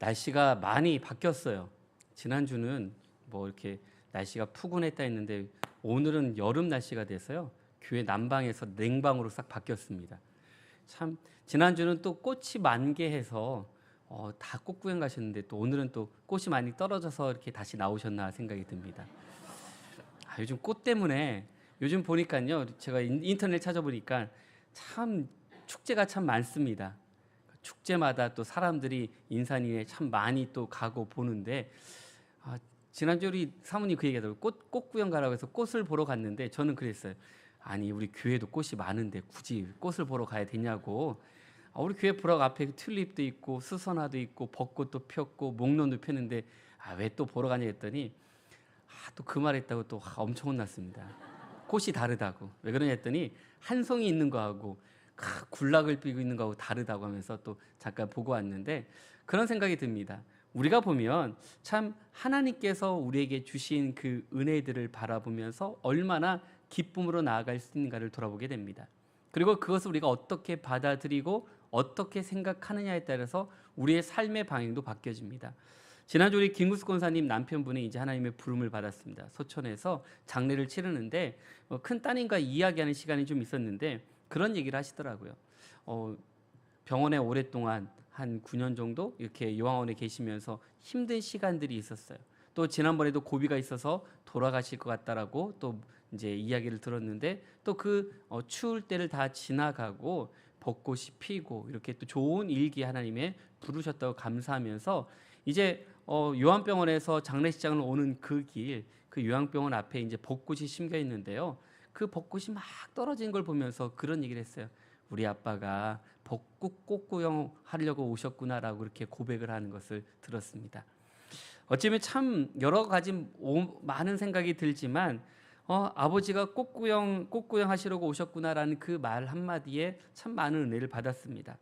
날씨가 많이 바뀌었어요. 지난주는 뭐 이렇게 날씨가 푸근했다 했는데 오늘은 여름 날씨가 돼서요. 교회 난방에서 냉방으로 싹 바뀌었습니다. 참 지난주는 또 꽃이 만개해서 다 꽃구경 가셨는데 또 오늘은 또 꽃이 많이 떨어져서 이렇게 다시 나오셨나 생각이 듭니다. 요즘 꽃 때문에 요즘 보니까요. 제가 인터넷 찾아보니까 참 축제가 참 많습니다. 축제마다 또 사람들이 인산인해 참 많이 또 가고 보는데 지난주 우리 사모님 그 얘기하더라고요. 꽃 구경 가라고 해서 꽃을 보러 갔는데 저는 그랬어요. 아니 우리 교회도 꽃이 많은데 굳이 꽃을 보러 가야 되냐고. 우리 교회 보러 앞에 튤립도 있고 수선화도 있고 벚꽃도 폈고 목련도 폈는데 왜 또 보러 가냐 했더니 또 그 말 했다고 또 엄청 혼났습니다. 꽃이 다르다고. 왜 그러냐 했더니 한 송이 있는 거하고 군락을 삐고 있는 거하고 다르다고 하면서 또 잠깐 보고 왔는데 그런 생각이 듭니다. 우리가 보면 참 하나님께서 우리에게 주신 그 은혜들을 바라보면서 얼마나 기쁨으로 나아갈 수 있는가를 돌아보게 됩니다. 그리고 그것을 우리가 어떻게 받아들이고 어떻게 생각하느냐에 따라서 우리의 삶의 방향도 바뀌어집니다. 지난주 우리 김구수 권사님 남편분이 이제 하나님의 부름을 받았습니다. 소천에서 장례를 치르는데 큰 따님과 이야기하는 시간이 좀 있었는데 그런 얘기를 하시더라고요. 병원에 오랫동안 한 9년 정도 이렇게 요양원에 계시면서 힘든 시간들이 있었어요. 또 지난번에도 고비가 있어서 돌아가실 것 같다라고 또 이제 이야기를 들었는데 또 그 추울 때를 다 지나가고 벚꽃이 피고 이렇게 또 좋은 일기 하나님의 부르셨다고 감사하면서 이제 요한병원에서 장례식장을 오는 그 길, 그 요한병원 앞에 이제 벚꽃이 심겨 있는데요. 그 벚꽃이 막 떨어지는 걸 보면서 그런 얘기를 했어요. 우리 아빠가 벚꽃 꽃구경 하려고 오셨구나라고 그렇게 고백을 하는 것을 들었습니다. 어쩌면 참 여러 가지 많은 생각이 들지만 아버지가 꽃구경 하시려고 오셨구나라는 그 말 한마디에 참 많은 은혜를 받았습니다.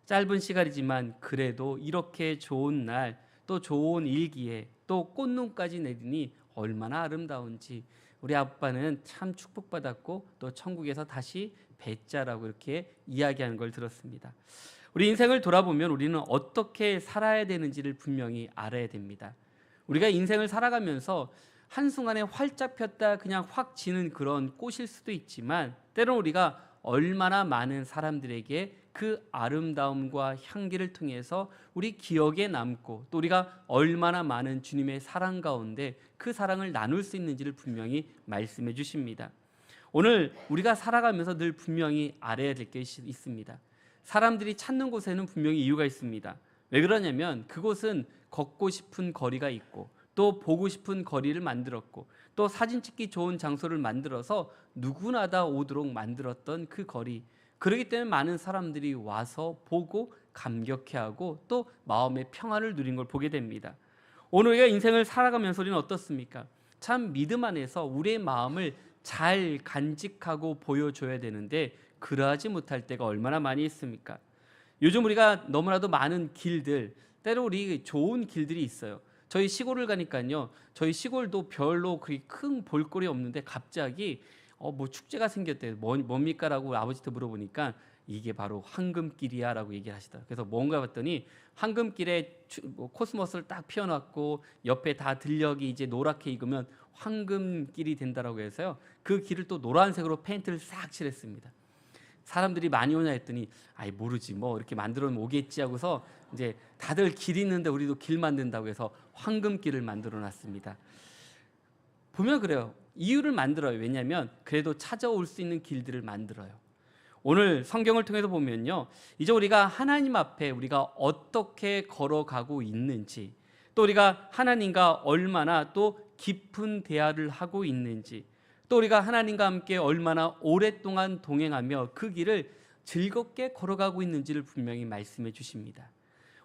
짧은 시간이지만 그래도 이렇게 좋은 날 또 좋은 일기에 또 꽃눈까지 내리니 얼마나 아름다운지 우리 아빠는 참 축복받았고 또 천국에서 다시 뵙자라고 이렇게 이야기하는 걸 들었습니다. 우리 인생을 돌아보면 우리는 어떻게 살아야 되는지를 분명히 알아야 됩니다. 우리가 인생을 살아가면서 한순간에 활짝 폈다 그냥 확 지는 그런 꽃일 수도 있지만 때로는 우리가 얼마나 많은 사람들에게 그 아름다움과 향기를 통해서 우리 기억에 남고 또 우리가 얼마나 많은 주님의 사랑 가운데 그 사랑을 나눌 수 있는지를 분명히 말씀해 주십니다. 오늘 우리가 살아가면서 늘 분명히 알아야 될 게 있습니다. 사람들이 찾는 곳에는 분명히 이유가 있습니다. 왜 그러냐면 그곳은 걷고 싶은 거리가 있고 또 보고 싶은 거리를 만들었고 또 사진 찍기 좋은 장소를 만들어서 누구나 다 오도록 만들었던 그 거리, 그렇기 때문에 많은 사람들이 와서 보고 감격해하고 또 마음의 평안을 누린 걸 보게 됩니다. 오늘 우리가 인생을 살아가면서 우리는 어떻습니까? 참 믿음 안에서 우리의 마음을 잘 간직하고 보여줘야 되는데 그러하지 못할 때가 얼마나 많이 있습니까? 요즘 우리가 너무나도 많은 길들, 때로 우리 좋은 길들이 있어요. 저희 시골을 가니까요. 저희 시골도 별로 그리 큰 볼거리 없는데 갑자기 뭐 축제가 생겼대요. 뭡니까라고 아버지한테 물어보니까 이게 바로 황금길이야라고 얘기를 하시더라고요. 그래서 뭔가 봤더니 황금길에 코스모스를 딱 피워놨고 옆에 다 들녘이 이제 노랗게 익으면 황금길이 된다라고 해서요. 그 길을 또 노란색으로 페인트를 싹 칠했습니다. 사람들이 많이 오냐 했더니 모르지 뭐 이렇게 만들어 놓으면 오겠지 하고서 이제 다들 길 있는데 우리도 길 만든다고 해서 황금길을 만들어 놨습니다. 보면 그래요. 이유를 만들어요. 왜냐하면 그래도 찾아올 수 있는 길들을 만들어요. 오늘 성경을 통해서 보면요, 이제 우리가 하나님 앞에 우리가 어떻게 걸어가고 있는지, 또 우리가 하나님과 얼마나 또 깊은 대화를 하고 있는지, 또 우리가 하나님과 함께 얼마나 오랫동안 동행하며 그 길을 즐겁게 걸어가고 있는지를 분명히 말씀해 주십니다.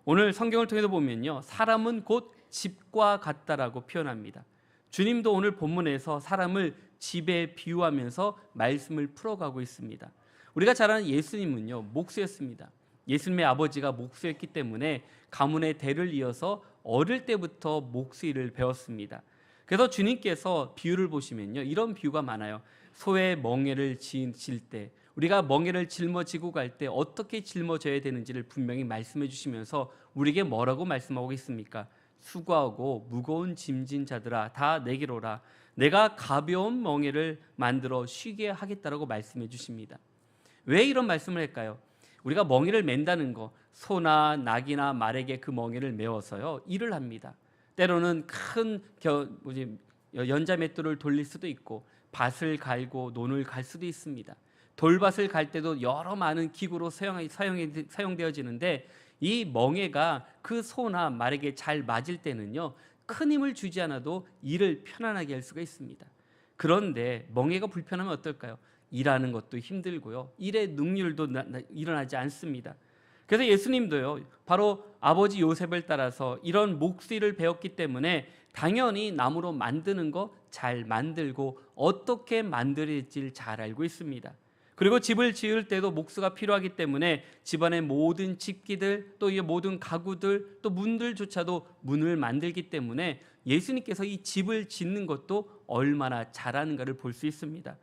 오늘 성경을 통해서 보면요, 사람은 곧 집과 같다라고 표현합니다. 주님도 오늘 본문에서 사람을 집에 비유하면서 말씀을 풀어가고 있습니다. 우리가 잘 아는 예수님은요, 목수였습니다. 예수님의 아버지가 목수였기 때문에 가문의 대를 이어서 어릴 때부터 목수 일을 배웠습니다. 그래서 주님께서 비유를 보시면요, 이런 비유가 많아요. 소의 멍에를 질 때 우리가 멍에를 짊어지고 갈 때 어떻게 짊어져야 되는지를 분명히 말씀해 주시면서 우리에게 뭐라고 말씀하고 있습니까? 수고하고 무거운 짐진 자들아 다 내게로 오라. 내가 가벼운 멍에를 만들어 쉬게 하겠다라고 말씀해 주십니다. 왜 이런 말씀을 할까요? 우리가 멍에를 맨다는 거, 소나 낙이나 말에게 그 멍에를 메워서요 일을 합니다. 때로는 큰 연자맷돌을 돌릴 수도 있고 밭을 갈고 논을 갈 수도 있습니다. 돌밭을 갈 때도 여러 많은 기구로 사용되어지는데 이 멍에가 그 소나 말에게 잘 맞을 때는요 큰 힘을 주지 않아도 일을 편안하게 할 수가 있습니다. 그런데 멍에가 불편하면 어떨까요? 일하는 것도 힘들고요, 일의 능률도 일어나지 않습니다. 그래서 예수님도요 바로 아버지 요셉을 따라서 이런 목수일을 배웠기 때문에 당연히 나무로 만드는 거 잘 만들고 어떻게 만들어질지 잘 알고 있습니다. 그리고 집을 지을 때도 목수가 필요하기 때문에 집안의 모든 집기들, 또 이 모든 가구들, 또 문들조차도 문을 만들기 때문에 예수님께서 이 집을 짓는 것도 얼마나 잘하는가를 볼 수 있습니다.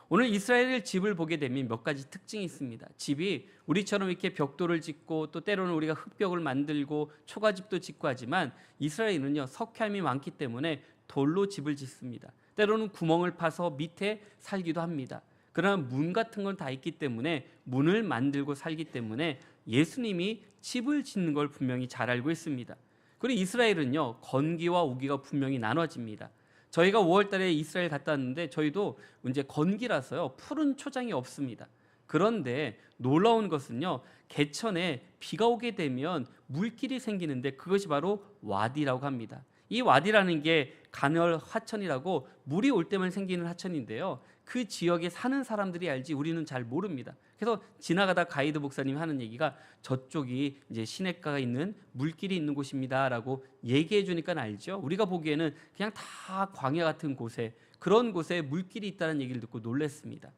오늘 이스라엘 집을 보게 되면 몇 가지 특징이 있습니다. 집이 우리처럼 이렇게 벽돌을 짓고 또 때로는 우리가 흙벽을 만들고 초가집도 짓고 하지만 이스라엘은요 석회암이 많기 때문에 돌로 집을 짓습니다. 때로는 구멍을 파서 밑에 살기도 합니다. 그러나 문 같은 건 다 있기 때문에 문을 만들고 살기 때문에 예수님이 집을 짓는 걸 분명히 잘 알고 있습니다. 그리고 이스라엘은요 건기와 우기가 분명히 나눠집니다. 저희가 5월 달에 이스라엘 갔다 왔는데 저희도 이제 건기라서요 푸른 초장이 없습니다. 그런데 놀라운 것은요 개천에 비가 오게 되면 물길이 생기는데 그것이 바로 와디라고 합니다. 이 와디라는 게 간헐 하천이라고 물이 올 때만 생기는 하천인데요, 그 지역에 사는 사람들이 알지 우리는 잘 모릅니다. 그래서 지나가다 가이드 목사님이 하는 얘기가 저쪽이 이제 시냇가가 있는 물길이 있는 곳입니다라고 얘기해 주니까 알죠. 우리가 보기에는 그냥 다 광야 같은 곳에, 그런 곳에 물길이 있다는 얘기를 듣고 놀랐습니다.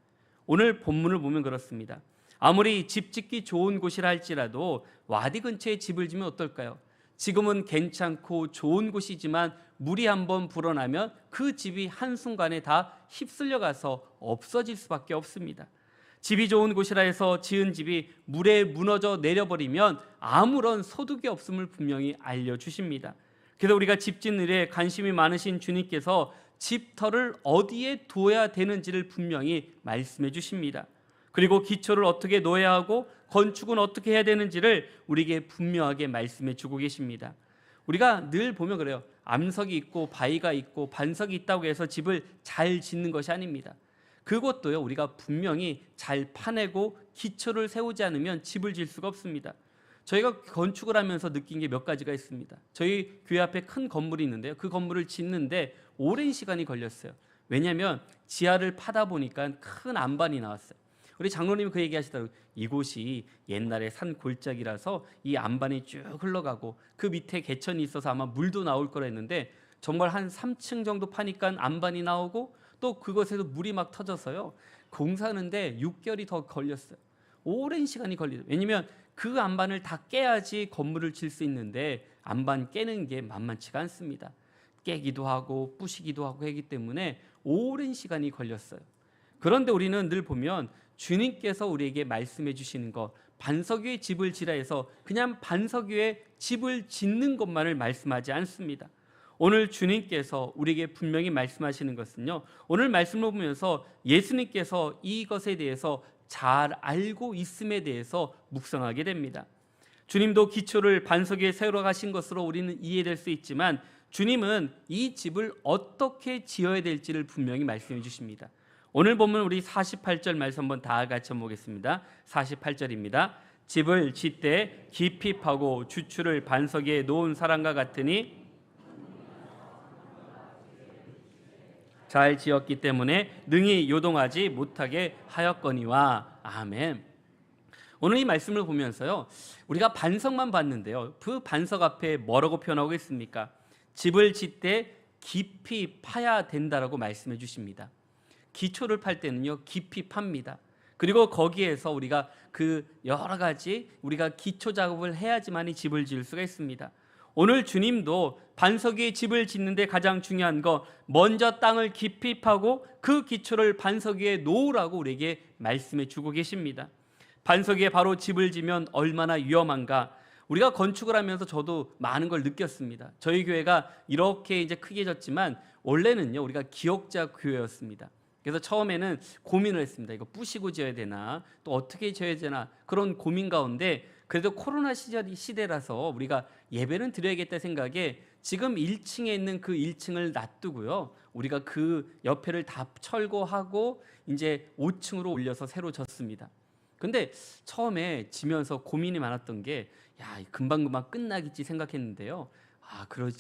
오늘 본문을 보면 그렇습니다. 아무리 집 짓기 좋은 곳이라 할지라도 와디 근처에 집을 지면 어떨까요? 지금은 괜찮고 좋은 곳이지만 물이 한번 불어나면 그 집이 한순간에 다 휩쓸려 가서 없어질 수밖에 없습니다. 집이 좋은 곳이라 해서 지은 집이 물에 무너져 내려버리면 아무런 소득이 없음을 분명히 알려주십니다. 그래서 우리가 집 짓는 일에 관심이 많으신 주님께서 집터를 어디에 두어야 되는지를 분명히 말씀해 주십니다. 그리고 기초를 어떻게 놓아야 하고 건축은 어떻게 해야 되는지를 우리에게 분명하게 말씀해 주고 계십니다. 우리가 늘 보면 그래요. 암석이 있고 바위가 있고 반석이 있다고 해서 집을 잘 짓는 것이 아닙니다. 그것도요 우리가 분명히 잘 파내고 기초를 세우지 않으면 집을 질 수가 없습니다. 저희가 건축을 하면서 느낀 게 몇 가지가 있습니다. 저희 교회 앞에 큰 건물이 있는데요, 그 건물을 짓는데 오랜 시간이 걸렸어요. 왜냐하면 지하를 파다 보니까 큰 안반이 나왔어요. 우리 장로님이 그 얘기 하시더라고요. 이곳이 옛날에 산 골짜기라서 이 안반이 쭉 흘러가고 그 밑에 개천이 있어서 아마 물도 나올 거라 했는데 정말 한 3층 정도 파니까 안반이 나오고 또 그곳에서 물이 막 터져서요 공사하는데 6개월이 더 걸렸어요. 오랜 시간이 걸리죠. 왜냐하면 그 안반을 다 깨야지 건물을 질 수 있는데 안반 깨는 게 만만치가 않습니다. 깨기도 하고 부시기도 하고 하기 때문에 오랜 시간이 걸렸어요. 그런데 우리는 늘 보면 주님께서 우리에게 말씀해 주시는 것, 반석 위에 집을 지라 해서 그냥 반석 위에 집을 짓는 것만을 말씀하지 않습니다. 오늘 주님께서 우리에게 분명히 말씀하시는 것은요, 오늘 말씀을 보면서 예수님께서 이것에 대해서 잘 알고 있음에 대해서 묵상하게 됩니다. 주님도 기초를 반석 위에 세우러 가신 것으로 우리는 이해될 수 있지만 주님은 이 집을 어떻게 지어야 될지를 분명히 말씀해 주십니다. 오늘 보면 우리 48절 말씀 한번 다 같이 보겠습니다. 48절입니다. 집을 짓되 깊이 파고 주추를 반석 위에 놓은 사람과 같으니 잘 지었기 때문에 능히 요동하지 못하게 하였거니와. 아멘. 오늘 이 말씀을 보면서요 우리가 반석만 봤는데요, 그 반석 앞에 뭐라고 표현하고 있습니까? 집을 짓되 깊이 파야 된다라고 말씀해 주십니다. 기초를 팔 때는요 깊이 팝니다. 그리고 거기에서 우리가 그 여러 가지 우리가 기초 작업을 해야지만 이 집을 지을 수가 있습니다. 오늘 주님도 반석 위에 집을 짓는데 가장 중요한 거, 먼저 땅을 깊이 파고 그 기초를 반석 위에 놓으라고 우리에게 말씀해 주고 계십니다. 반석 위에 바로 집을 지면 얼마나 위험한가. 우리가 건축을 하면서 저도 많은 걸 느꼈습니다. 저희 교회가 이렇게 이제 크게 졌지만 원래는요, 우리가 기역자 교회였습니다. 그래서 처음에는 고민을 했습니다. 이거 부시고 지어야 되나, 또 어떻게 지어야 되나, 그런 고민 가운데 그래도 코로나 시대라서 우리가 예배는 드려야겠다 생각에 지금 1층에 있는 그 1층을 놔두고요, 우리가 그 옆에를 다 철거하고 이제 5층으로 올려서 새로 졌습니다. 근데 처음에 지면서 고민이 많았던 게, 야, 금방금방 끝나겠지 생각했는데요.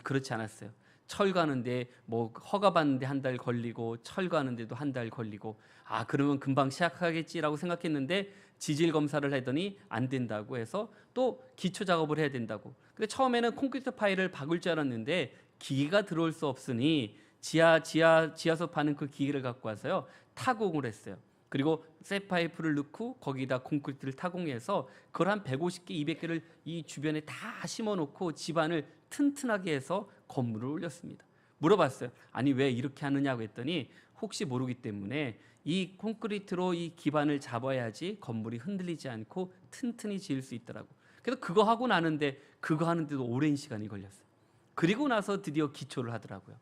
그렇지 않았어요. 철거하는데 뭐 허가 받는데 한 달 걸리고, 철거하는데도 한 달 걸리고, 그러면 금방 시작하겠지라고 생각했는데 지질 검사를 하더니 안 된다고 해서 또 기초 작업을 해야 된다고. 근데 처음에는 콘크리트 파일을 박을 줄 알았는데 기계가 들어올 수 없으니 지하수 파는 그 기계를 갖고 와서요, 타공을 했어요. 그리고 셋 파이프를 넣고 거기다 콘크리트를 타공해서 그걸 한 150개, 200개를 이 주변에 다 심어놓고 집안을 튼튼하게 해서 건물을 올렸습니다. 물어봤어요. 아니 왜 이렇게 하느냐고 했더니 혹시 모르기 때문에 이 콘크리트로 이 기반을 잡아야지 건물이 흔들리지 않고 튼튼히 지을 수 있더라고. 그래서 그거 하고 나는데 그거 하는데도 오랜 시간이 걸렸어요. 그리고 나서 드디어 기초를 하더라고요.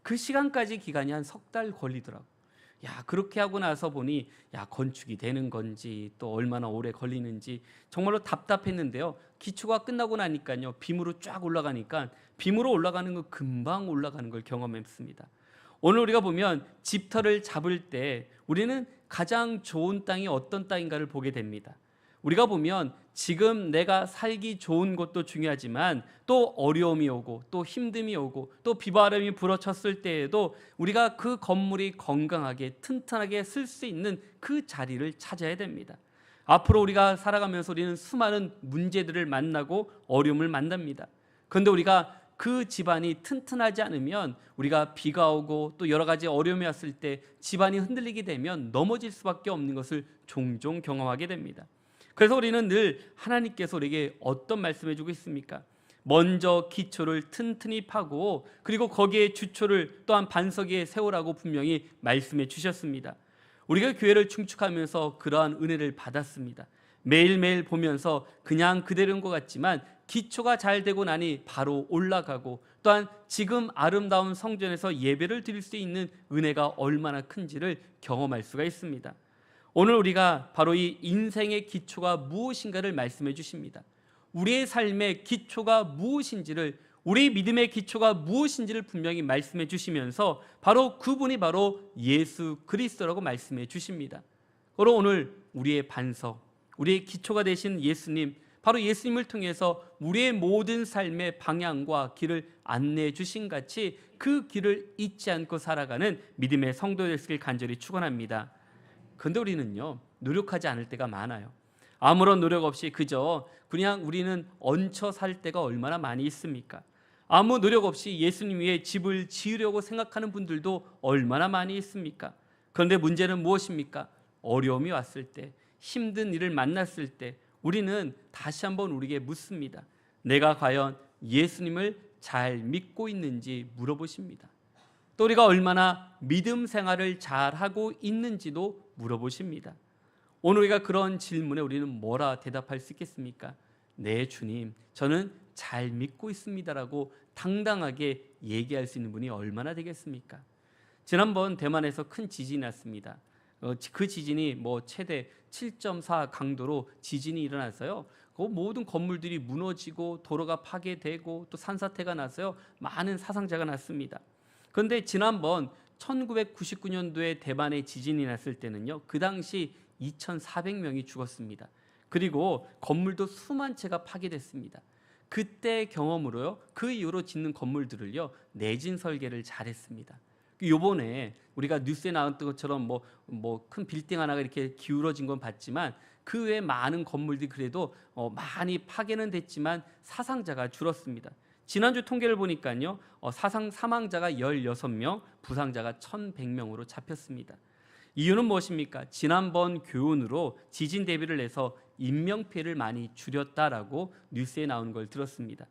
그 시간까지 기간이 한 3달 걸리더라고. 야, 그렇게 하고 나서 보니 건축이 되는 건지 또 얼마나 오래 걸리는지 정말로 답답했는데요. 기초가 끝나고 나니까요, 빔으로 쫙 올라가니까 빔으로 올라가는 거 금방 올라가는 걸 경험했습니다. 오늘 우리가 보면 집터를 잡을 때 우리는 가장 좋은 땅이 어떤 땅인가를 보게 됩니다. 우리가 보면 지금 내가 살기 좋은 곳도 중요하지만 또 어려움이 오고 또 힘듦이 오고 또 비바람이 불어쳤을 때에도 우리가 그 건물이 건강하게 튼튼하게 쓸 수 있는 그 자리를 찾아야 됩니다. 앞으로 우리가 살아가면서 우리는 수많은 문제들을 만나고 어려움을 만납니다. 그런데 우리가 그 집안이 튼튼하지 않으면 우리가 비가 오고 또 여러 가지 어려움이 왔을 때 집안이 흔들리게 되면 넘어질 수밖에 없는 것을 종종 경험하게 됩니다. 그래서 우리는 늘 하나님께서 우리에게 어떤 말씀해 주고 있습니까? 먼저 기초를 튼튼히 파고 그리고 거기에 주초를 또한 반석 위에 세우라고 분명히 말씀해 주셨습니다. 우리가 교회를 충축하면서 그러한 은혜를 받았습니다. 매일매일 보면서 그냥 그대로인 것 같지만 기초가 잘 되고 나니 바로 올라가고 또한 지금 아름다운 성전에서 예배를 드릴 수 있는 은혜가 얼마나 큰지를 경험할 수가 있습니다. 오늘 우리가 바로 이 인생의 기초가 무엇인가를 말씀해 주십니다. 우리의 삶의 기초가 무엇인지를, 우리 믿음의 기초가 무엇인지를 분명히 말씀해 주시면서 바로 그분이 바로 예수 그리스도라고 말씀해 주십니다. 바로 오늘 우리의 반석, 우리의 기초가 되신 예수님, 바로 예수님을 통해서 우리의 모든 삶의 방향과 길을 안내해 주신 같이 그 길을 잊지 않고 살아가는 믿음의 성도 되시길 간절히 축원합니다. 그런데 우리는요, 노력하지 않을 때가 많아요. 아무런 노력 없이 그저 그냥 우리는 얹혀 살 때가 얼마나 많이 있습니까? 아무 노력 없이 예수님 위에 집을 지으려고 생각하는 분들도 얼마나 많이 있습니까? 그런데 문제는 무엇입니까? 어려움이 왔을 때, 힘든 일을 만났을 때 우리는 다시 한번 우리에게 묻습니다. 내가 과연 예수님을 잘 믿고 있는지 물어보십니다. 또 우리가 얼마나 믿음 생활을 잘하고 있는지도 물어보십니다. 오늘 우리가 그런 질문에 우리는 뭐라 대답할 수 있겠습니까? 네, 주님, 저는 잘 믿고 있습니다라고 당당하게 얘기할 수 있는 분이 얼마나 되겠습니까? 지난번 대만에서 큰 지진이 났습니다. 그 지진이 최대 7.4 강도로 지진이 일어났어요. 그 모든 건물들이 무너지고 도로가 파괴되고 또 산사태가 나서요, 많은 사상자가 났습니다. 그런데 지난번 1999년도에 대만에 지진이 났을 때는요, 그 당시 2,400명이 죽었습니다. 그리고 건물도 수만 채가 파괴됐습니다. 그때 경험으로요, 그 이후로 짓는 건물들을요, 내진 설계를 잘했습니다. 요번에 우리가 뉴스에 나왔던 것처럼 큰 빌딩 하나가 이렇게 기울어진 건 봤지만 그 외에 많은 건물들이 그래도 많이 파괴는 됐지만 사상자가 줄었습니다. 지난주 통계를 보니까요, 사망자가 16명, 부상자가 1,100명으로 잡혔습니다. 이유는 무엇입니까? 지난번 교훈으로 지진 대비를 해서 인명피해를 많이 줄였다라고 뉴스에 나온 걸 들었습니다.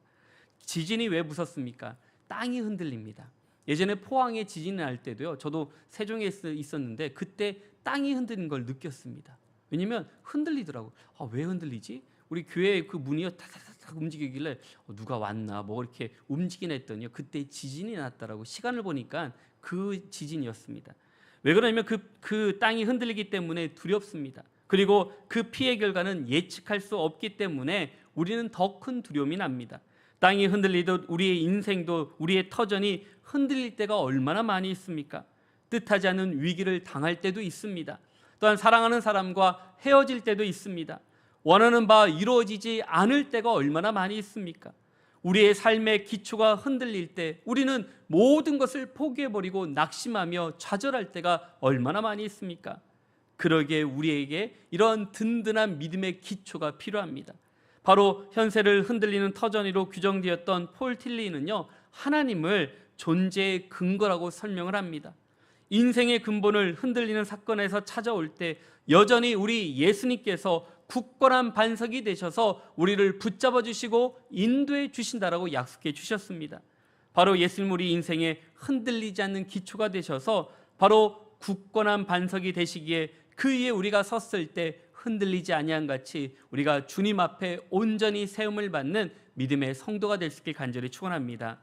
지진이 왜 무섭습니까? 땅이 흔들립니다. 예전에 포항에 지진이 날 때도요, 저도 세종에 있었는데 그때 땅이 흔드는 걸 느꼈습니다. 왜냐면 흔들리더라고요. 왜 흔들리지? 우리 교회 그 문이요 탁탁탁 움직이길래 누가 왔나 뭐 이렇게 움직이나 했더니요, 그때 지진이 났다라고. 시간을 보니까 그 지진이었습니다. 왜 그러냐면 그 땅이 흔들리기 때문에 두렵습니다. 그리고 그 피해 결과는 예측할 수 없기 때문에 우리는 더 큰 두려움이 납니다. 땅이 흔들리듯 우리의 인생도, 우리의 터전이 흔들릴 때가 얼마나 많이 있습니까? 뜻하지 않은 위기를 당할 때도 있습니다. 또한 사랑하는 사람과 헤어질 때도 있습니다. 원하는 바 이루어지지 않을 때가 얼마나 많이 있습니까? 우리의 삶의 기초가 흔들릴 때 우리는 모든 것을 포기해버리고 낙심하며 좌절할 때가 얼마나 많이 있습니까? 그러기에 우리에게 이런 든든한 믿음의 기초가 필요합니다. 바로 현세를 흔들리는 터전이로 규정되었던 폴 틸리는요, 하나님을 존재의 근거라고 설명을 합니다. 인생의 근본을 흔들리는 사건에서 찾아올 때 여전히 우리 예수님께서 굳건한 반석이 되셔서 우리를 붙잡아 주시고 인도해 주신다라고 약속해 주셨습니다. 바로 예수님 우리 인생에 흔들리지 않는 기초가 되셔서 바로 굳건한 반석이 되시기에 그 위에 우리가 섰을 때 흔들리지 아니한 같이 우리가 주님 앞에 온전히 세움을 받는 믿음의 성도가 될 수 있길 간절히 축원합니다.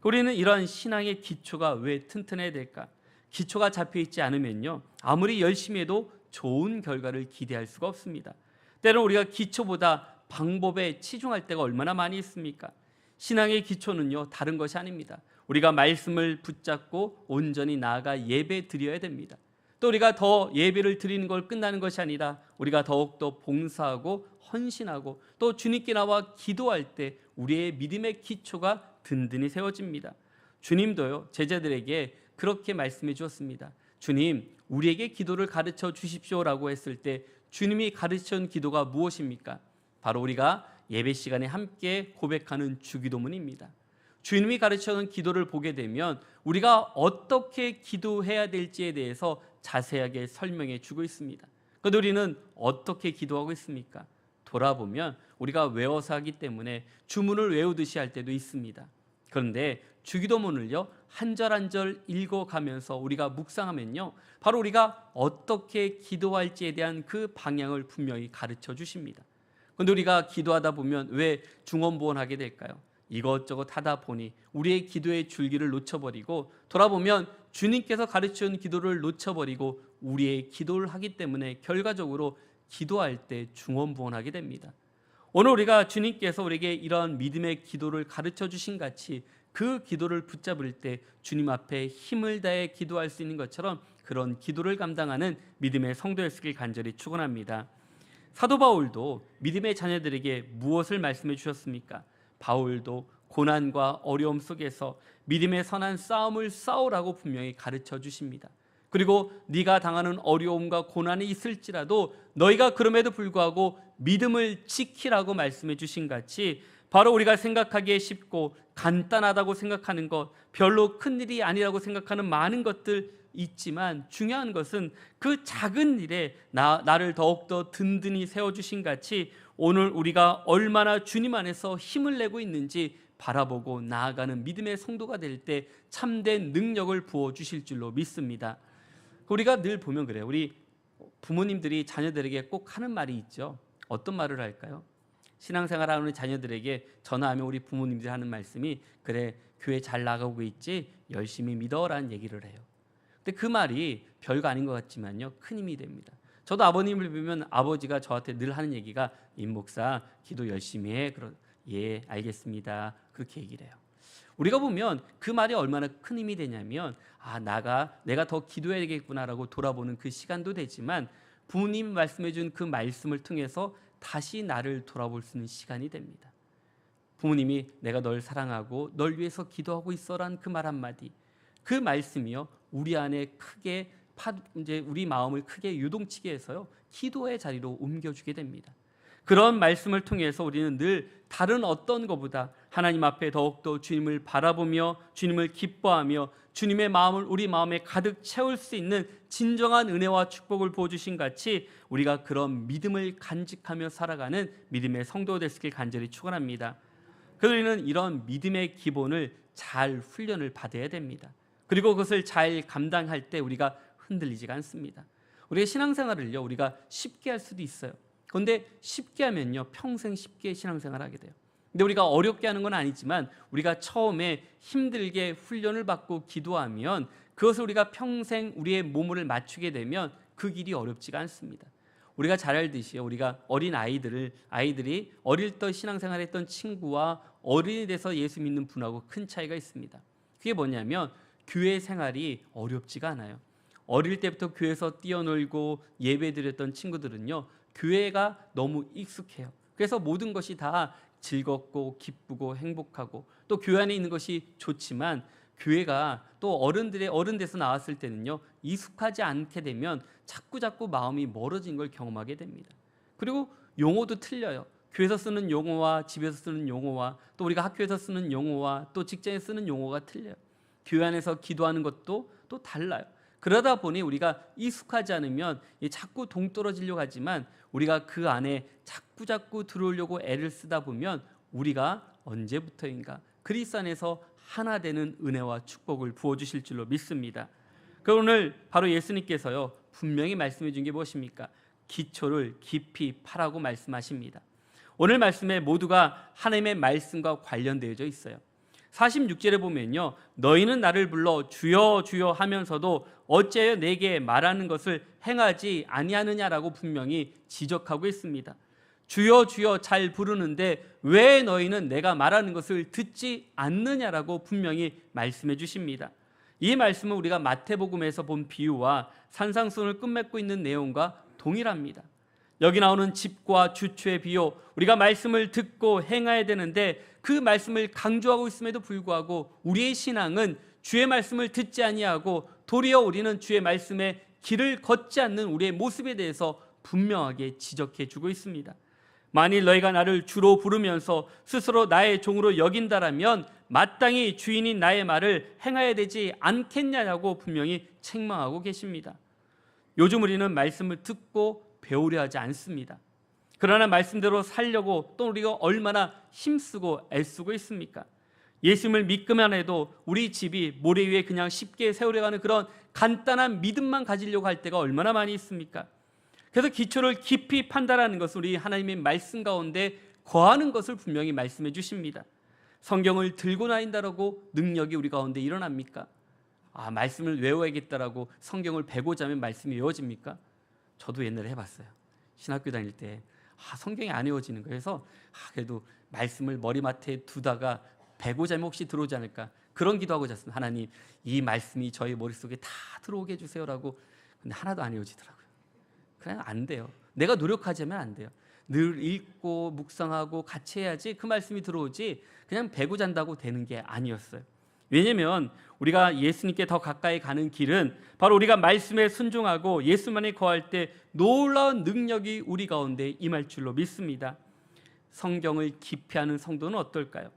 우리는 이런 신앙의 기초가 왜 튼튼해야 될까? 기초가 잡혀 있지 않으면요, 아무리 열심히 해도 좋은 결과를 기대할 수가 없습니다. 때로 우리가 기초보다 방법에 치중할 때가 얼마나 많이 있습니까? 신앙의 기초는요, 다른 것이 아닙니다. 우리가 말씀을 붙잡고 온전히 나아가 예배 드려야 됩니다. 또 우리가 더 예배를 드리는 걸 끝나는 것이 아니라 우리가 더욱더 봉사하고 헌신하고 또 주님께 나와 기도할 때 우리의 믿음의 기초가 든든히 세워집니다. 주님도요, 제자들에게 그렇게 말씀해 주었습니다. 주님, 우리에게 기도를 가르쳐 주십시오라고 했을 때 주님이 가르쳐준 기도가 무엇입니까? 바로 우리가 예배 시간에 함께 고백하는 주기도문입니다. 주님이 가르쳐준 기도를 보게 되면 우리가 어떻게 기도해야 될지에 대해서 자세하게 설명해 주고 있습니다. 그런데 우리는 어떻게 기도하고 있습니까? 돌아보면 우리가 외워서 하기 때문에 주문을 외우듯이 할 때도 있습니다. 그런데 주기도문을요, 한 절 한 절 읽어가면서 우리가 묵상하면요, 바로 우리가 어떻게 기도할지에 대한 그 방향을 분명히 가르쳐 주십니다. 그런데 우리가 기도하다 보면 왜 중언부언하게 될까요? 이것저것 하다 보니 우리의 기도의 줄기를 놓쳐버리고 돌아보면 주님께서 가르쳐준 기도를 놓쳐버리고 우리의 기도를 하기 때문에 결과적으로 기도할 때 중언부언하게 됩니다. 오늘 우리가 주님께서 우리에게 이런 믿음의 기도를 가르쳐 주신 같이 그 기도를 붙잡을 때 주님 앞에 힘을 다해 기도할 수 있는 것처럼 그런 기도를 감당하는 믿음의 성도였길 간절히 축원합니다. 사도 바울도 믿음의 자녀들에게 무엇을 말씀해 주셨습니까? 바울도 고난과 어려움 속에서 믿음의 선한 싸움을 싸우라고 분명히 가르쳐 주십니다. 그리고 네가 당하는 어려움과 고난이 있을지라도 너희가 그럼에도 불구하고 믿음을 지키라고 말씀해 주신 같이 바로 우리가 생각하기에 쉽고 간단하다고 생각하는 것, 별로 큰 일이 아니라고 생각하는 많은 것들 있지만 중요한 것은 그 작은 일에 나를 더욱더 든든히 세워주신 같이 오늘 우리가 얼마나 주님 안에서 힘을 내고 있는지 바라보고 나아가는 믿음의 성도가 될 때 참된 능력을 부어주실 줄로 믿습니다. 우리가 늘 보면 그래요. 우리 부모님들이 자녀들에게 꼭 하는 말이 있죠. 어떤 말을 할까요? 신앙생활하는 자녀들에게 전화하면 우리 부모님들이 하는 말씀이 그래, 교회 잘 나가고 있지? 열심히 믿어라는 얘기를 해요. 근데 그 말이 별거 아닌 것 같지만요, 큰 힘이 됩니다. 저도 아버님을 보면 아버지가 저한테 늘 하는 얘기가 임 목사 기도 열심히 해. 예, 알겠습니다. 그렇게 얘기를 해요. 우리가 보면 그 말이 얼마나 큰 힘이 되냐면 내가 더 기도해야 되겠구나라고 돌아보는 그 시간도 되지만 부모님이 말씀해 준 그 말씀을 통해서 다시 나를 돌아볼 수 있는 시간이 됩니다. 부모님이 내가 널 사랑하고 널 위해서 기도하고 있어라는 그 말 한마디, 그 말씀이요 우리 안에 크게 이제 우리 마음을 크게 유동치게 해서요 기도의 자리로 옮겨주게 됩니다. 그런 말씀을 통해서 우리는 늘 다른 어떤 것보다 하나님 앞에 더욱더 주님을 바라보며 주님을 기뻐하며 주님의 마음을 우리 마음에 가득 채울 수 있는 진정한 은혜와 축복을 부어주신 같이 우리가 그런 믿음을 간직하며 살아가는 믿음의 성도 됐길 간절히 축원합니다. 그래서 우리는 이런 믿음의 기본을 잘 훈련을 받아야 됩니다. 그리고 그것을 잘 감당할 때 우리가 흔들리지가 않습니다. 우리의 신앙생활을요, 우리가 쉽게 할 수도 있어요. 그런데 쉽게 하면요, 평생 쉽게 신앙생활을 하게 돼요. 근데 우리가 어렵게 하는 건 아니지만 우리가 처음에 힘들게 훈련을 받고 기도하면 그것을 우리가 평생 우리의 몸을 맞추게 되면 그 길이 어렵지가 않습니다. 우리가 잘 알듯이요, 우리가 어린 아이들이 어릴 때 신앙생활했던 친구와 어른이 돼서 예수 믿는 분하고 큰 차이가 있습니다. 그게 뭐냐면 교회 생활이 어렵지가 않아요. 어릴 때부터 교회에서 뛰어놀고 예배드렸던 친구들은요, 교회가 너무 익숙해요. 그래서 모든 것이 다 즐겁고 기쁘고 행복하고, 또 교회 안에 있는 것이 좋지만 교회가 또 어른 돼서 나왔을 때는요, 익숙하지 않게 되면 자꾸 마음이 멀어진 걸 경험하게 됩니다. 그리고 용어도 틀려요. 교회에서 쓰는 용어와 집에서 쓰는 용어와 또 우리가 학교에서 쓰는 용어와 또 직장에서 쓰는 용어가 틀려요. 교회 안에서 기도하는 것도 또 달라요. 그러다 보니 우리가 익숙하지 않으면 자꾸 동떨어지려고 하지만 우리가 그 안에 자꾸 들어오려고 애를 쓰다 보면 우리가 언제부터인가 그리스도 안에서 하나 되는 은혜와 축복을 부어주실 줄로 믿습니다. 그럼 오늘 바로 예수님께서요, 분명히 말씀해 준 게 무엇입니까? 기초를 깊이 파라고 말씀하십니다. 오늘 말씀에 모두가 하나님의 말씀과 관련되어져 있어요. 46절에 보면요, 너희는 나를 불러 주여 주여 하면서도 어찌하여 내게 말하는 것을 행하지 아니하느냐라고 분명히 지적하고 있습니다. 주여 주여 잘 부르는데 왜 너희는 내가 말하는 것을 듣지 않느냐라고 분명히 말씀해 주십니다. 이 말씀은 우리가 마태복음에서 본 비유와 산상수훈을 끝맺고 있는 내용과 동일합니다. 여기 나오는 집과 주추의 비유, 우리가 말씀을 듣고 행해야 되는데 그 말씀을 강조하고 있음에도 불구하고 우리의 신앙은 주의 말씀을 듣지 아니하고 도리어 우리는 주의 말씀에 길을 걷지 않는 우리의 모습에 대해서 분명하게 지적해 주고 있습니다. 만일 너희가 나를 주로 부르면서 스스로 나의 종으로 여긴다라면 마땅히 주인인 나의 말을 행해야 되지 않겠냐고 분명히 책망하고 계십니다. 요즘 우리는 말씀을 듣고 배우려 하지 않습니다. 그러나 말씀대로 살려고 또 우리가 얼마나 힘쓰고 애쓰고 있습니까? 예수님을 믿기만 해도 우리 집이 모래 위에 그냥 쉽게 세우려가는 그런 간단한 믿음만 가지려고 할 때가 얼마나 많이 있습니까? 그래서 기초를 깊이 판단하는 것은 우리 하나님의 말씀 가운데 거하는 것을 분명히 말씀해 주십니다. 성경을 들고 다닌다라고 능력이 우리 가운데 일어납니까? 말씀을 외워야겠다라고 성경을 베고자 하면 말씀이 외워집니까? 저도 옛날에 해봤어요. 신학교 다닐 때 성경이 안 외워지는 거예요. 그래서 그래도 말씀을 머리맡에 두다가 베고자 하면 혹시 들어오지 않을까, 그런 기도하고 잤습니다. 하나님, 이 말씀이 저희 머릿속에 다 들어오게 해주세요라고. 근데 하나도 안 외워지더라고요. 그냥 안 돼요. 내가 노력하자면 안 돼요. 늘 읽고 묵상하고 같이 해야지 그 말씀이 들어오지 그냥 베고 잔다고 되는 게 아니었어요. 왜냐하면 우리가 예수님께 더 가까이 가는 길은 바로 우리가 말씀에 순종하고 예수만에 거할 때 놀라운 능력이 우리 가운데 임할 줄로 믿습니다. 성경을 깊이 아는 성도는 어떨까요?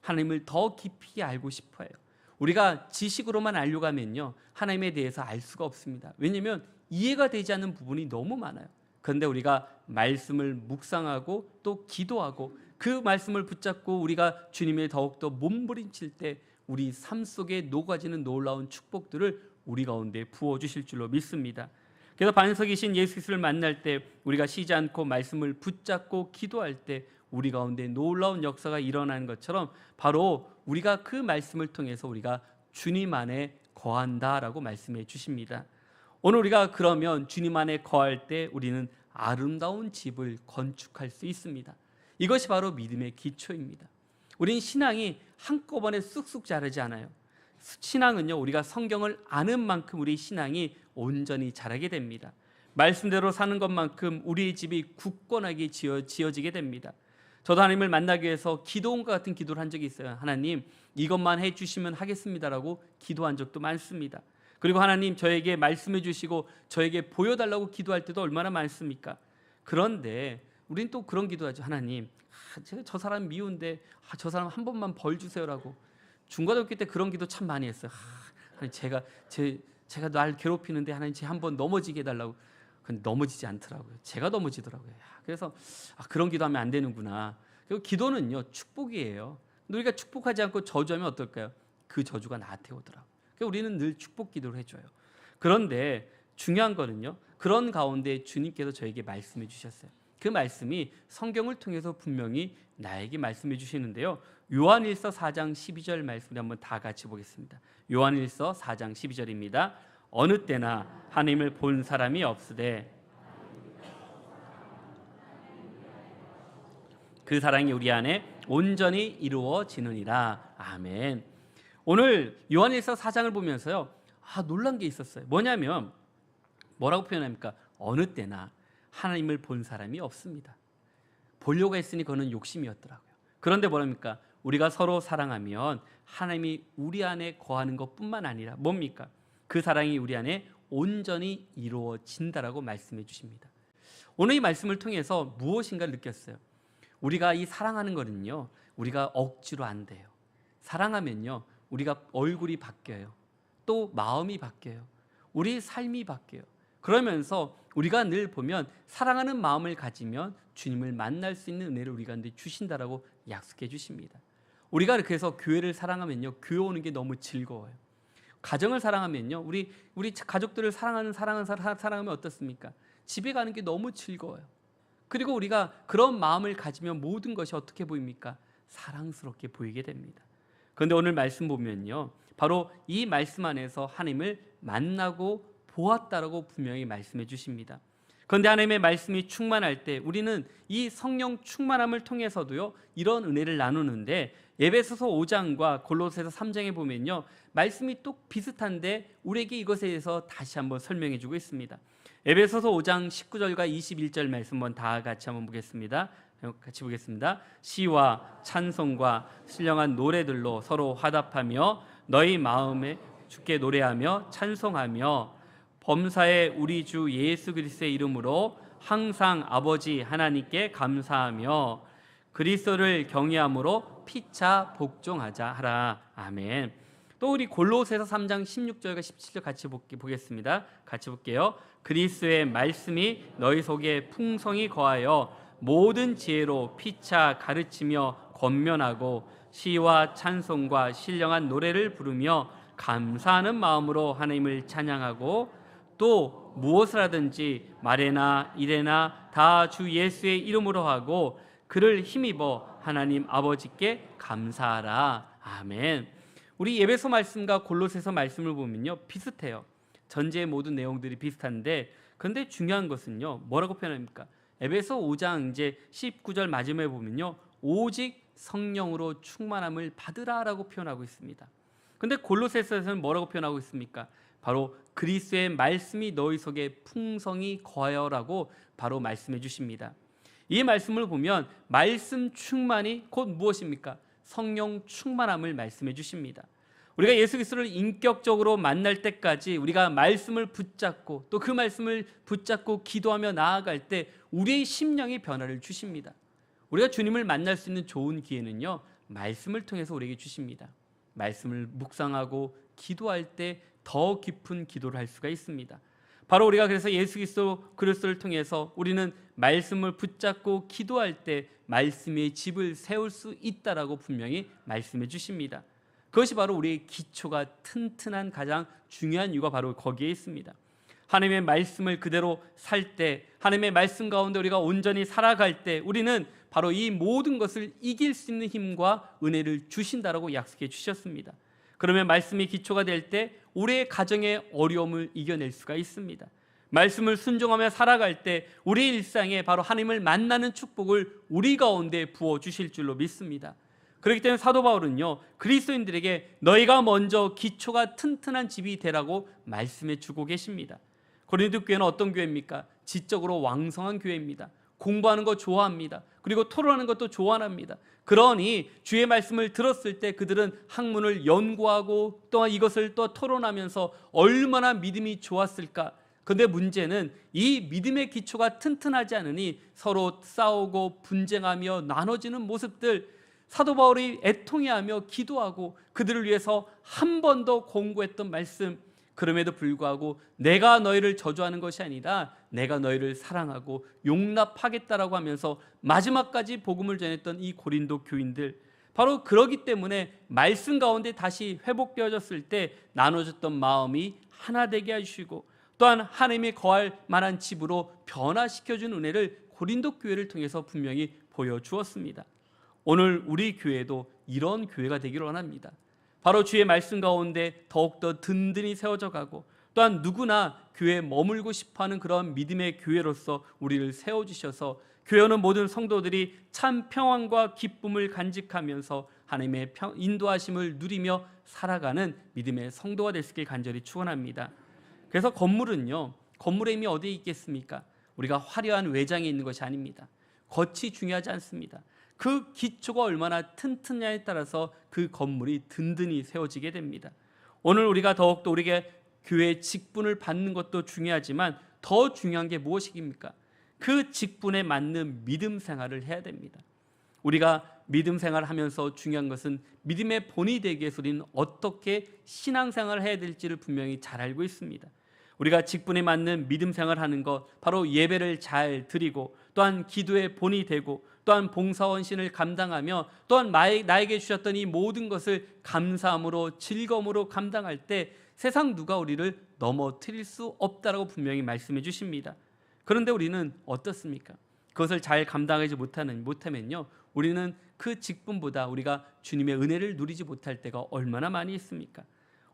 하나님을 더 깊이 알고 싶어요. 우리가 지식으로만 알려고 하면요, 하나님에 대해서 알 수가 없습니다. 왜냐하면 이해가 되지 않는 부분이 너무 많아요. 그런데 우리가 말씀을 묵상하고 또 기도하고 그 말씀을 붙잡고 우리가 주님의 더욱더 몸부림칠 때 우리 삶 속에 녹아지는 놀라운 축복들을 우리 가운데 부어주실 줄로 믿습니다. 그래서 반석에 계신 예수 그리스도를 만날 때 우리가 쉬지 않고 말씀을 붙잡고 기도할 때 우리 가운데 놀라운 역사가 일어나는 것처럼 바로 우리가 그 말씀을 통해서 우리가 주님 안에 거한다라고 말씀해 주십니다. 오늘 우리가 그러면 주님 안에 거할 때 우리는 아름다운 집을 건축할 수 있습니다. 이것이 바로 믿음의 기초입니다. 우린 신앙이 한꺼번에 쑥쑥 자라지 않아요. 신앙은요, 우리가 성경을 아는 만큼 우리 신앙이 온전히 자라게 됩니다. 말씀대로 사는 것만큼 우리의 집이 굳건하게 지어지게 됩니다. 저도 하나님을 만나기 위해서 기도원과 같은 기도를 한 적이 있어요. 하나님, 이것만 해주시면 하겠습니다라고 기도한 적도 많습니다. 그리고 하나님, 저에게 말씀해 주시고 저에게 보여달라고 기도할 때도 얼마나 많습니까? 그런데 우린 또 그런 기도하죠. 하나님, 제가 저 사람 미운데 저 사람 한 번만 벌 주세요라고. 중고등학교 때 그런 기도 참 많이 했어요. 하나님, 제가 날 괴롭히는데 하나님 제 한 번 넘어지게 해달라고. 근데 넘어지지 않더라고요. 제가 넘어지더라고요. 그래서 그런 기도하면 안 되는구나. 그리고 기도는요, 축복이에요. 근데 우리가 축복하지 않고 저주하면 어떨까요? 그 저주가 나한테 오더라고요. 그러니까 우리는 늘 축복 기도를 해줘요. 그런데 중요한 거는요, 그런 가운데 주님께서 저에게 말씀해 주셨어요. 그 말씀이 성경을 통해서 분명히 나에게 말씀해 주시는데요, 요한일서 4장 12절 말씀을 한번 다 같이 보겠습니다. 요한일서 4장 12절입니다. 어느 때나 하나님을 본 사람이 없으되 그 사랑이 우리 안에 온전히 이루어지느니라. 아멘. 오늘 요한일서 4장을 보면서요, 놀란 게 있었어요. 뭐냐면 뭐라고 표현합니까? 어느 때나 하나님을 본 사람이 없습니다. 보려고 했으니 그거는 욕심이었더라고요. 그런데 뭐랍니까? 우리가 서로 사랑하면 하나님이 우리 안에 거하는 것뿐만 아니라 뭡니까? 그 사랑이 우리 안에 온전히 이루어진다라고 말씀해 주십니다. 오늘 이 말씀을 통해서 무엇인가를 느꼈어요. 우리가 이 사랑하는 거는요, 우리가 억지로 안 돼요. 사랑하면요, 우리가 얼굴이 바뀌어요. 또 마음이 바뀌어요. 우리 삶이 바뀌어요. 그러면서 우리가 늘 보면 사랑하는 마음을 가지면 주님을 만날 수 있는 은혜를 우리 가운데 주신다라고 약속해 주십니다. 우리가 이렇게 해서 교회를 사랑하면요, 교회 오는 게 너무 즐거워요. 가정을 사랑하면요, 우리 가족들을 사랑하면 어떻습니까? 집에 가는 게 너무 즐거워요. 그리고 우리가 그런 마음을 가지면 모든 것이 어떻게 보입니까? 사랑스럽게 보이게 됩니다. 그런데 오늘 말씀 보면요, 바로 이 말씀 안에서 하나님을 만나고 보았다라고 분명히 말씀해 주십니다. 그런데 하나님의 말씀이 충만할 때 우리는 이 성령 충만함을 통해서도요, 이런 은혜를 나누는데, 에베소서 5장과 골로새서 3장에 보면요, 말씀이 또 비슷한데 우리에게 이것에 대해서 다시 한번 설명해 주고 있습니다. 에베소서 5장 19절과 21절 말씀 한번 다 같이 한번 보겠습니다. 같이 보겠습니다. 시와 찬송과 신령한 노래들로 서로 화답하며 너희 마음에 주께 노래하며 찬송하며 범사의 우리 주 예수 그리스도의 이름으로 항상 아버지 하나님께 감사하며 그리스도를 경외함으로 피차 복종하자 하라. 아멘. 또 우리 골로새서 3장 16절과 17절 같이 보겠습니다. 같이 볼게요. 그리스도의 말씀이 너희 속에 풍성히 거하여 모든 지혜로 피차 가르치며 권면하고 시와 찬송과 신령한 노래를 부르며 감사하는 마음으로 하나님을 찬양하고 또 무엇을 하든지 말에나 일에나 다 주 예수의 이름으로 하고 그를 힘입어 하나님 아버지께 감사하라. 아멘. 우리 에베소 말씀과 골로새서 말씀을 보면요, 비슷해요. 전제의 모든 내용들이 비슷한데, 그런데 중요한 것은요, 뭐라고 표현합니까? 에베소 5장 이제 19절 마지막에 보면요, 오직 성령으로 충만함을 받으라라고 표현하고 있습니다. 그런데 골로새서에서는 뭐라고 표현하고 있습니까? 바로 그리스도의 말씀이 너희 속에 풍성히 거하여라고 바로 말씀해 주십니다. 이 말씀을 보면 말씀 충만이 곧 무엇입니까? 성령 충만함을 말씀해 주십니다. 우리가 예수 그리스도를 인격적으로 만날 때까지 우리가 말씀을 붙잡고 또 그 말씀을 붙잡고 기도하며 나아갈 때 우리의 심령이 변화를 주십니다. 우리가 주님을 만날 수 있는 좋은 기회는요, 말씀을 통해서 우리에게 주십니다. 말씀을 묵상하고 기도할 때 더 깊은 기도를 할 수가 있습니다. 바로 우리가 그래서 예수 그리스도를 통해서 우리는 말씀을 붙잡고 기도할 때 말씀의 집을 세울 수 있다라고 분명히 말씀해 주십니다. 그것이 바로 우리의 기초가 튼튼한 가장 중요한 이유가 바로 거기에 있습니다. 하나님의 말씀을 그대로 살 때, 하나님의 말씀 가운데 우리가 온전히 살아갈 때 우리는 바로 이 모든 것을 이길 수 있는 힘과 은혜를 주신다라고 약속해 주셨습니다. 그러면 말씀이 기초가 될 때 우리의 가정의 어려움을 이겨낼 수가 있습니다. 말씀을 순종하며 살아갈 때 우리 일상에 바로 하나님을 만나는 축복을 우리 가운데 부어주실 줄로 믿습니다. 그렇기 때문에 사도 바울은요, 그리스도인들에게 너희가 먼저 기초가 튼튼한 집이 되라고 말씀해 주고 계십니다. 고린도 교회는 어떤 교회입니까? 지적으로 왕성한 교회입니다. 공부하는 거 좋아합니다. 그리고 토론하는 것도 좋아합니다. 그러니 주의 말씀을 들었을 때 그들은 학문을 연구하고 또한 이것을 또 토론하면서 얼마나 믿음이 좋았을까. 그런데 문제는 이 믿음의 기초가 튼튼하지 않으니 서로 싸우고 분쟁하며 나눠지는 모습들, 사도 바울이 애통해하며 기도하고 그들을 위해서 한 번 더 공부했던 말씀, 그럼에도 불구하고 내가 너희를 저주하는 것이 아니라 내가 너희를 사랑하고 용납하겠다라고 하면서 마지막까지 복음을 전했던 이 고린도 교인들, 바로 그러기 때문에 말씀 가운데 다시 회복되어졌을 때 나눠졌던 마음이 하나 되게 해주시고, 또한 하나님이 거할 만한 집으로 변화시켜준 은혜를 고린도 교회를 통해서 분명히 보여주었습니다. 오늘 우리 교회도 이런 교회가 되기를 원합니다. 바로 주의 말씀 가운데 더욱더 든든히 세워져 가고, 또한 누구나 교회에 머물고 싶어하는 그런 믿음의 교회로서 우리를 세워주셔서 교회는 모든 성도들이 참 평안과 기쁨을 간직하면서 하나님의 인도하심을 누리며 살아가는 믿음의 성도가 될 수 있길 간절히 축원합니다. 그래서 건물은요, 건물의 힘이 어디에 있겠습니까? 우리가 화려한 외장에 있는 것이 아닙니다. 겉이 중요하지 않습니다. 그 기초가 얼마나 튼튼냐에 따라서 그 건물이 든든히 세워지게 됩니다. 오늘 우리가 더욱더 우리에게 교회의 직분을 받는 것도 중요하지만 더 중요한 게 무엇입니까? 그 직분에 맞는 믿음 생활을 해야 됩니다. 우리가 믿음 생활을 하면서 중요한 것은 믿음의 본이 되기 위해서 우리는 어떻게 신앙생활을 해야 될지를 분명히 잘 알고 있습니다. 우리가 직분에 맞는 믿음 생활을 하는 것, 바로 예배를 잘 드리고, 또한 기도의 본이 되고, 또한 봉사원신을 감당하며, 또한 나에게 주셨던 이 모든 것을 감사함으로 즐거움으로 감당할 때 세상 누가 우리를 넘어뜨릴 수 없다라고 분명히 말씀해 주십니다. 그런데 우리는 어떻습니까? 그것을 잘 감당하지 못하면요, 우리는 그 직분보다 우리가 주님의 은혜를 누리지 못할 때가 얼마나 많이 있습니까?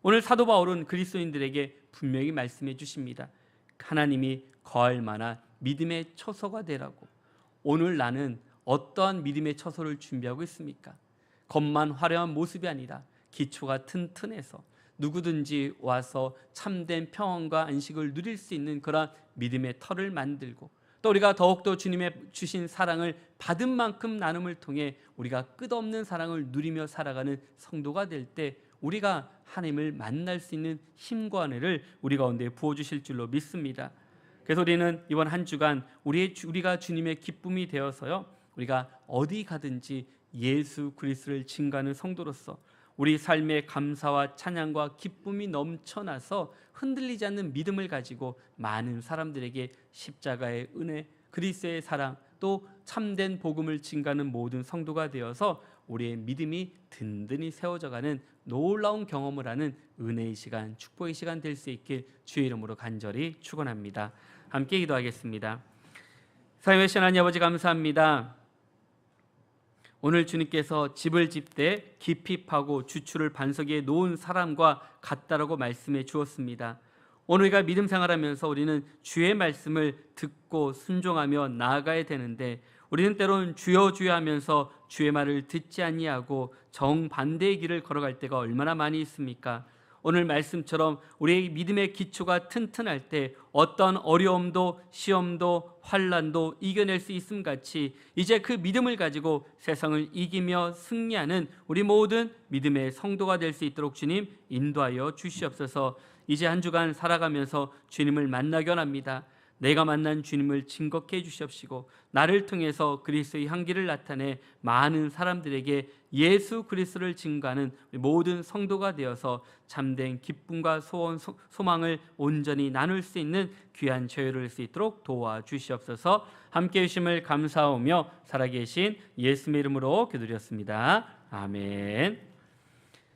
오늘 사도 바울은 그리스도인들에게 분명히 말씀해 주십니다. 하나님이 거할 만한 믿음의 처소가 되라고. 오늘 나는 어떠한 믿음의 처소를 준비하고 있습니까? 겉만 화려한 모습이 아니라 기초가 튼튼해서 누구든지 와서 참된 평안과 안식을 누릴 수 있는 그런 믿음의 터를 만들고, 또 우리가 더욱더 주님의 주신 사랑을 받은 만큼 나눔을 통해 우리가 끝없는 사랑을 누리며 살아가는 성도가 될 때 우리가 하나님을 만날 수 있는 힘과 은혜를 우리 가운데 부어주실 줄로 믿습니다. 그래서 우리는 이번 한 주간 우리가 주님의 기쁨이 되어서요, 우리가 어디 가든지 예수 그리스도를 증거하는 성도로서 우리 삶의 감사와 찬양과 기쁨이 넘쳐나서 흔들리지 않는 믿음을 가지고 많은 사람들에게 십자가의 은혜, 그리스도의 사랑, 또 참된 복음을 증거하는 모든 성도가 되어서 우리의 믿음이 든든히 세워져가는 놀라운 경험을 하는 은혜의 시간, 축복의 시간 될 수 있길 주의 이름으로 간절히 축원합니다. 함께 기도하겠습니다. 사랑하신 하나님 아버지, 감사합니다. 오늘 주님께서 집을 집되 깊이 파고 주추를 반석 위에 놓은 사람과 같다라고 말씀해 주었습니다. 오늘 우리가 믿음 생활하면서 우리는 주의 말씀을 듣고 순종하며 나아가야 되는데, 우리는 때로는 주여 주여 하면서 주의 말을 듣지 아니하고 정반대의 길을 걸어갈 때가 얼마나 많이 있습니까? 오늘 말씀처럼 우리의 믿음의 기초가 튼튼할 때 어떤 어려움도 시험도 환난도 이겨낼 수 있음 같이 이제 그 믿음을 가지고 세상을 이기며 승리하는 우리 모든 믿음의 성도가 될 수 있도록 주님 인도하여 주시옵소서. 이제 한 주간 살아가면서 주님을 만나기 원합니다. 내가 만난 주님을 증거케 해주시옵시고 나를 통해서 그리스도의 향기를 나타내 많은 사람들에게 예수 그리스도를 증거하는 모든 성도가 되어서 참된 기쁨과 소망을 온전히 나눌 수 있는 귀한 저희를 할 수 있도록 도와주시옵소서. 함께해 주심을 감사하며 살아계신 예수의 이름으로 기도드렸습니다. 아멘.